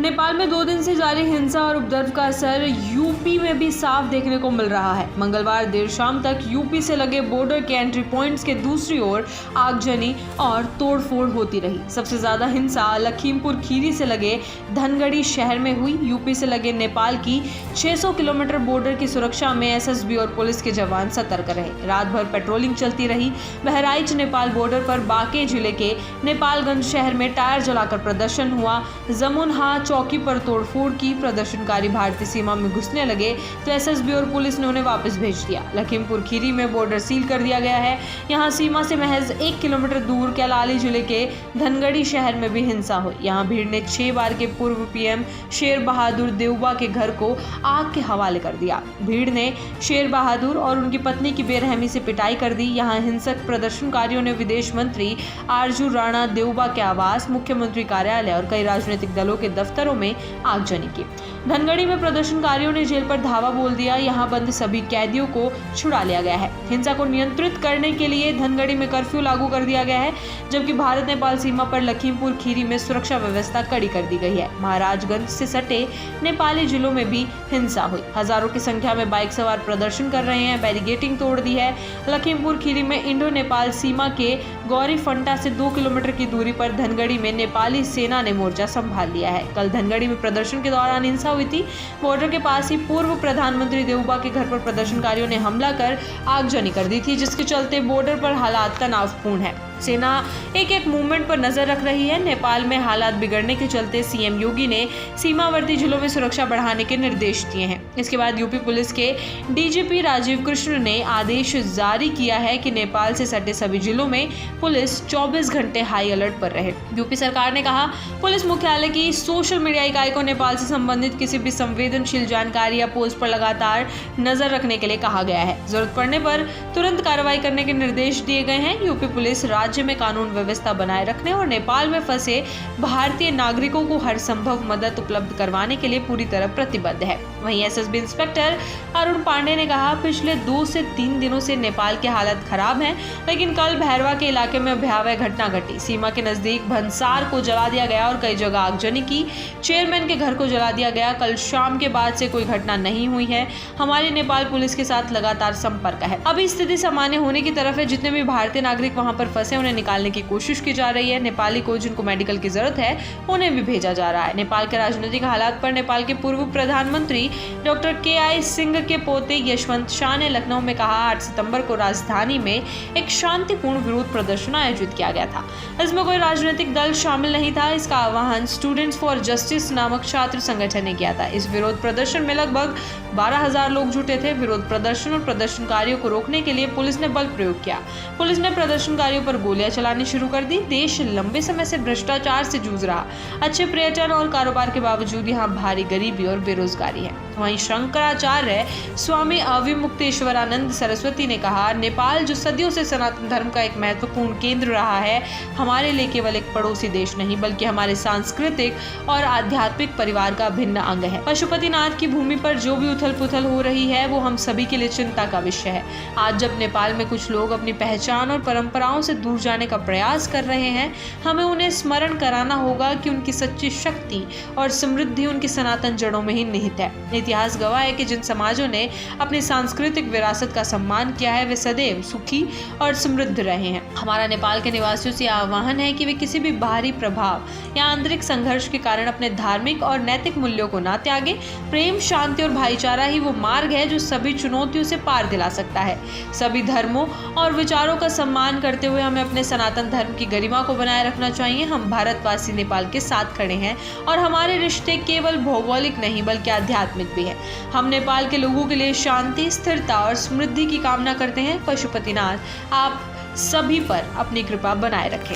नेपाल में 2 दिन से जारी हिंसा और उपद्रव का असर यूपी में भी साफ देखने को मिल रहा है। मंगलवार देर शाम तक यूपी से लगे बॉर्डर के एंट्री पॉइंट्स के दूसरी ओर आगजनी और तोड़फोड़ होती रही। सबसे ज्यादा हिंसा लखीमपुर खीरी से लगे धनगढ़ी शहर में हुई। यूपी से लगे नेपाल की 600 किलोमीटर बॉर्डर की सुरक्षा में एसएसबी और पुलिस के जवान सतर्क रहे। रात भर पेट्रोलिंग चलती रही। बहराइच नेपाल बॉर्डर पर बांके जिले के नेपालगंज शहर में टायर जलाकर प्रदर्शन हुआ। जमुनहा चौकी पर तोड़फोड़ की। प्रदर्शनकारी भारतीय सीमा में घुसने लगे तो एसएसबी और पुलिस ने उन्हें वापस भेज दिया। लखीमपुर खीरी में बॉर्डर सील कर दिया गया है। यहां सीमा से महज 1 किलोमीटर दूर कैलाली जिले के धनगढ़ी शहर में भी हिंसा हुई। यहां भीड़ ने 6 बार के पूर्व पीएम शेर बहादुर देउबा के घर को आग के हवाले कर दिया। भीड़ ने शेर बहादुर और उनकी पत्नी की बेरहमी से पिटाई कर दी। यहां हिंसक प्रदर्शनकारियों ने विदेश मंत्री आरजू राणा देउबा के आवास, मुख्यमंत्री कार्यालय और कई राजनीतिक दलों के दफ्तरों में आगजनी की। धनगढ़ी में प्रदर्शनकारियों ने जेल पर धावा बोल दिया। यहां बंद सभी कैदियों को छुड़ा लिया गया है। हिंसा को नियंत्रित करने के लिए धनगढ़ी में कर्फ्यू लागू कर दिया गया है, जबकि भारत नेपाल सीमा पर लखीमपुर खीरी में सुरक्षा व्यवस्था कड़ी कर दी गई है। महाराजगंज से सटे नेपाली जिलों में भी हिंसा हुई। हजारों की संख्या में बाइक सवार प्रदर्शन कर रहे हैं। बैरिकेडिंग तोड़ दी है। लखीमपुर खीरी में इंडो नेपाल सीमा के गौरी फंटा से 2 किलोमीटर की दूरी पर धनगढ़ी में नेपाली सेना ने मोर्चा संभाल लिया है। कल धनगढ़ी में प्रदर्शन के दौरान हिंसा हुई थी। बॉर्डर के पास ही पूर्व प्रधानमंत्री देउबा के घर पर प्रदर्शनकारियों ने हमला कर आगजनी कर दी थी, जिसके चलते बॉर्डर पर हालात तनावपूर्ण है। सेना एक मूवमेंट पर नजर रख रही है। नेपाल में हालात बिगड़ने के चलते सीएम योगी ने सीमावर्ती जिलों में सुरक्षा बढ़ाने के निर्देश दिए हैं। इसके बाद यूपी पुलिस के डीजीपी राजीव कृष्ण ने आदेश जारी किया है कि नेपाल से सटे सभी जिलों में पुलिस 24 घंटे हाई अलर्ट पर रहे। यूपी सरकार ने कहा, पुलिस मुख्यालय की सोशल मीडिया इकाई को नेपाल से संबंधित किसी भी संवेदनशील जानकारी या पोस्ट पर लगातार नजर रखने के लिए कहा गया है। जरूरत पड़ने पर तुरंत कार्रवाई करने के निर्देश दिए गए हैं। यूपी पुलिस राज्य में कानून व्यवस्था बनाए रखने और नेपाल में फंसे भारतीय नागरिकों को हर संभव मदद उपलब्ध करवाने के लिए पूरी तरह प्रतिबद्ध है। वहीं एसएसबी इंस्पेक्टर अरुण पांडे ने कहा, पिछले 2 से 3 दिनों से नेपाल की हालत खराब है, लेकिन कल भैरवा के इलाके में भयावह घटना घटी। सीमा के नजदीक भंसार को जला दिया गया और कई जगह आगजनी की। चेयरमैन के घर को जला दिया गया। कल शाम के बाद से कोई घटना नहीं हुई है। हमारी नेपाल पुलिस के साथ लगातार संपर्क है। अभी स्थिति सामान्य होने की तरफ है। जितने भी भारतीय नागरिक वहां पर फंसे उन्हें निकालने की कोशिश की जा रही है। नेपाली को जिनको मेडिकल की जरूरत है उन्हें भी भेजा जा रहा है। नेपाल के राजनीतिक हालात पर नेपाल के पूर्व प्रधानमंत्री डॉक्टर के.आई. सिंह के पोते यशवंत शाह ने लखनऊ में कहा, 8 सितंबर को राजधानी में एक शांतिपूर्ण विरोध प्रदर्शन आयोजित किया गया था। इसमें कोई राजनीतिक दल शामिल नहीं था। इसका आह्वान स्टूडेंट्स फॉर जस्टिस नामक छात्र संगठन ने किया था। इस विरोध प्रदर्शन में लगभग 12,000 लोग जुटे थे। विरोध प्रदर्शन और प्रदर्शनकारियों को रोकने के लिए पुलिस ने बल प्रयोग किया। पुलिस ने प्रदर्शनकारियों पर गोलियां चलानी शुरू कर दी। देश लंबे समय से भ्रष्टाचार से जूझ रहा। अच्छे पर्यटन और कारोबार के बावजूद यहाँ भारी गरीबी और बेरोजगारी है। वहीं शंकराचार्य स्वामी अविमुक्तेश्वरानंद सरस्वती ने कहा, नेपाल जो सदियों से सनातन धर्म का एक महत्वपूर्ण केंद्र रहा है, हमारे लिए केवल एक पड़ोसी देश नहीं बल्कि हमारे सांस्कृतिक और आध्यात्मिक परिवार का भिन्न अंग है। पशुपतिनाथ की भूमि पर जो भी उथल पुथल हो रही है वो हम सभी के लिए चिंता का विषय है। आज जब नेपाल में कुछ लोग अपनी पहचान और परंपराओं से दूर जाने का प्रयास कर रहे हैं, हमें उन्हें स्मरण कराना होगा कि उनकी सच्ची शक्ति और समृद्धि उनकी सनातन जड़ों में ही निहित है। इतिहास गवाह है कि जिन समाजों ने अपनी सांस्कृतिक विरासत का सम्मान किया है वे सदैव सुखी और समृद्ध रहे हैं। हमारा नेपाल के निवासियों से आह्वान है कि वे किसी भी बाहरी प्रभाव या आंतरिक संघर्ष के कारण अपने धार्मिक और नैतिक मूल्यों को ना त्यागें। प्रेम, शांति और भाईचारा ही वो मार्ग है जो सभी चुनौतियों से पार दिला सकता है। सभी धर्मों और विचारों का सम्मान करते हुए हमें अपने सनातन धर्म की गरिमा को बनाए रखना चाहिए। हम भारतवासी नेपाल के साथ खड़े हैं और हमारे रिश्ते केवल भौगोलिक नहीं बल्कि आध्यात्मिक भी है। हम नेपाल के लोगों के लिए शांति, स्थिरता और समृद्धि की कामना करते हैं। पशुपतिनाथ आप सभी पर अपनी कृपा बनाए रखें।